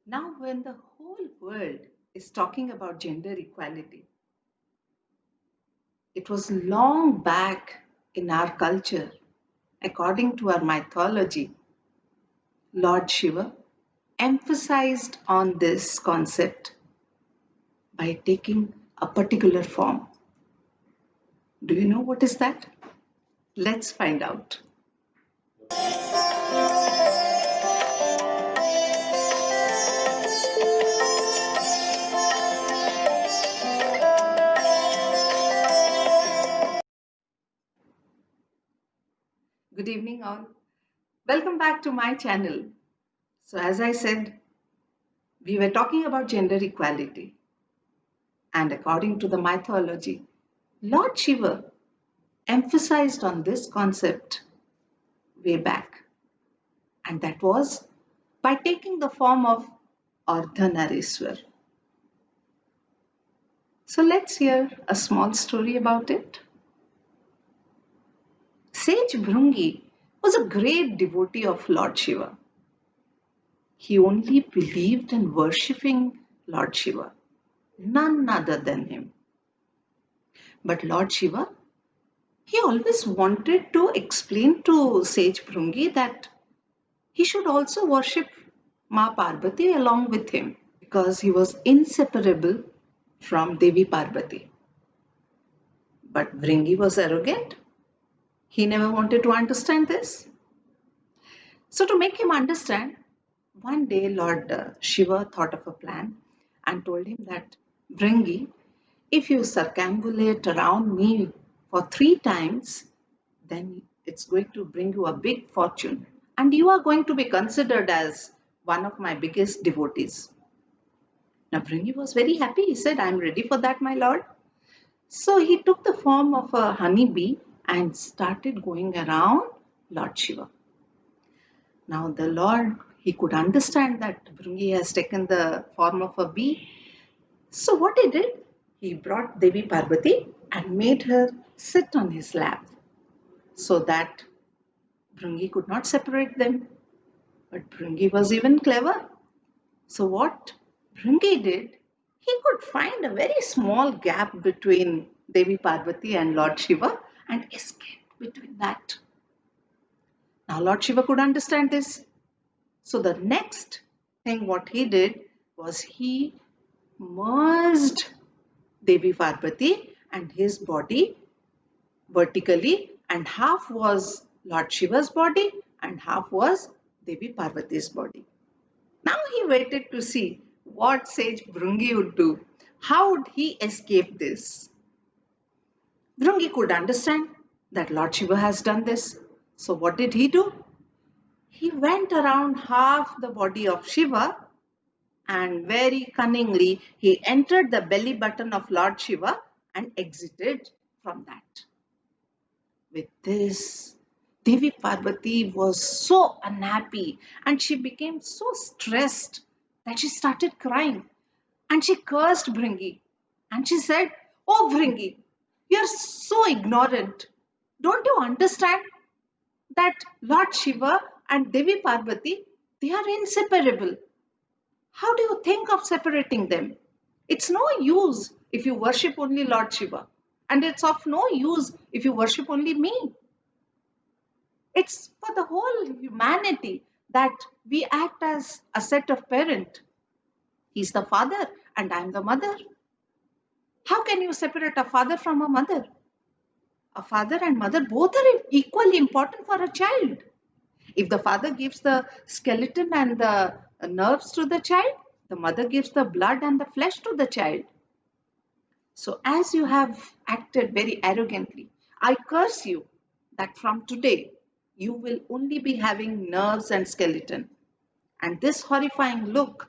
Now, when the whole world is talking about gender equality, it was long back in our culture, according to our mythology, Lord Shiva emphasized on this concept by taking a particular form. Do you know what is that? Let's find out. Good evening, all. Welcome back to my channel. So, as I said, we were talking about gender equality, and according to the mythology, Lord Shiva emphasized on this concept way back, and that was by taking the form of Ardhanariswar. So, let's hear a small story about it. Sage Bhrungi was a great devotee of Lord Shiva. He only believed in worshipping Lord Shiva, none other than him. But Lord Shiva, he always wanted to explain to Sage Bhrungi that he should also worship Ma Parvati along with him because he was inseparable from Devi Parvati. But Bhringi was arrogant. He never wanted to understand this. So, to make him understand, one day Lord Shiva thought of a plan and told him that Bhringi, if you circumambulate around me for 3 times, then it's going to bring you a big fortune and you are going to be considered as one of my biggest devotees. Now, Bhringi was very happy. He said, I'm ready for that, my lord. So he took the form of a honeybee and started going around Lord Shiva. Now the Lord, he could understand that Bhringi has taken the form of a bee. So what he did, he brought Devi Parvati and made her sit on his lap so that Bhringi could not separate them. But Bhringi was even clever. So what Bhringi did, he could find a very small gap between Devi Parvati and Lord Shiva and escaped between that. Now Lord Shiva could understand this. So the next thing what he did was he merged Devi Parvati and his body vertically, and half was Lord Shiva's body and half was Devi Parvati's body. Now he waited to see what sage Bhrungi would do. How would he escape this? Bhrungi could understand that Lord Shiva has done this. So what did he do? He went around half the body of Shiva and very cunningly he entered the belly button of Lord Shiva and exited from that. With this, Devi Parvati was so unhappy and she became so stressed that she started crying and she cursed Bhringi and she said, "Oh Bhringi, you're so ignorant. Don't you understand that Lord Shiva and Devi Parvati, they are inseparable? How do you think of separating them? It's no use if you worship only Lord Shiva, and it's of no use if you worship only me. It's for the whole humanity that we act as a set of parent. He's the father and I'm the mother. How can you separate a father from a mother? A father and mother both are equally important for a child. If the father gives the skeleton and the nerves to the child, the mother gives the blood and the flesh to the child. So, as you have acted very arrogantly, I curse you that from today you will only be having nerves and skeleton. And this horrifying look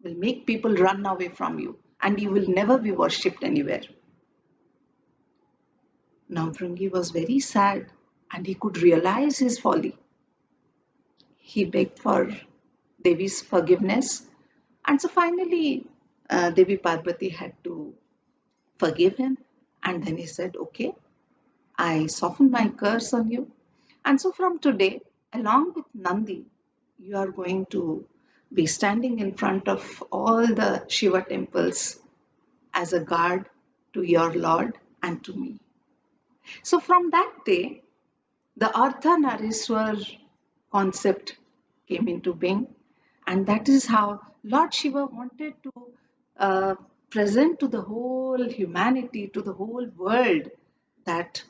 will make people run away from you and you will never be worshipped anywhere. Now, Bhringi was very sad and he could realize his folly. He begged for Devi's forgiveness, and so finally, Devi Parvati had to forgive him. And then he said, "Okay, I soften my curse on you. And so from today, along with Nandi, you are going to be standing in front of all the Shiva temples as a guard to your Lord and to me. So from that day, the Ardhanarishwar concept came into being, and that is how Lord Shiva wanted to uh, present to the whole humanity, to the whole world, that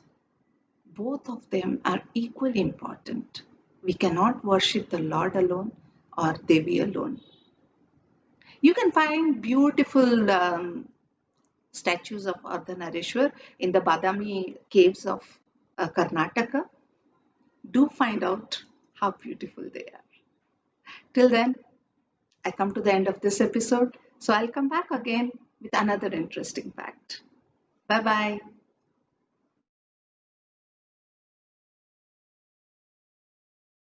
both of them are equally important. We cannot worship the Lord alone or Devi alone. You can find beautiful statues of Ardhanarishwar in the Badami caves of Karnataka. Do find out how beautiful they are. Till then, I come to the end of this episode, so I'll come back again with another interesting fact. Bye bye.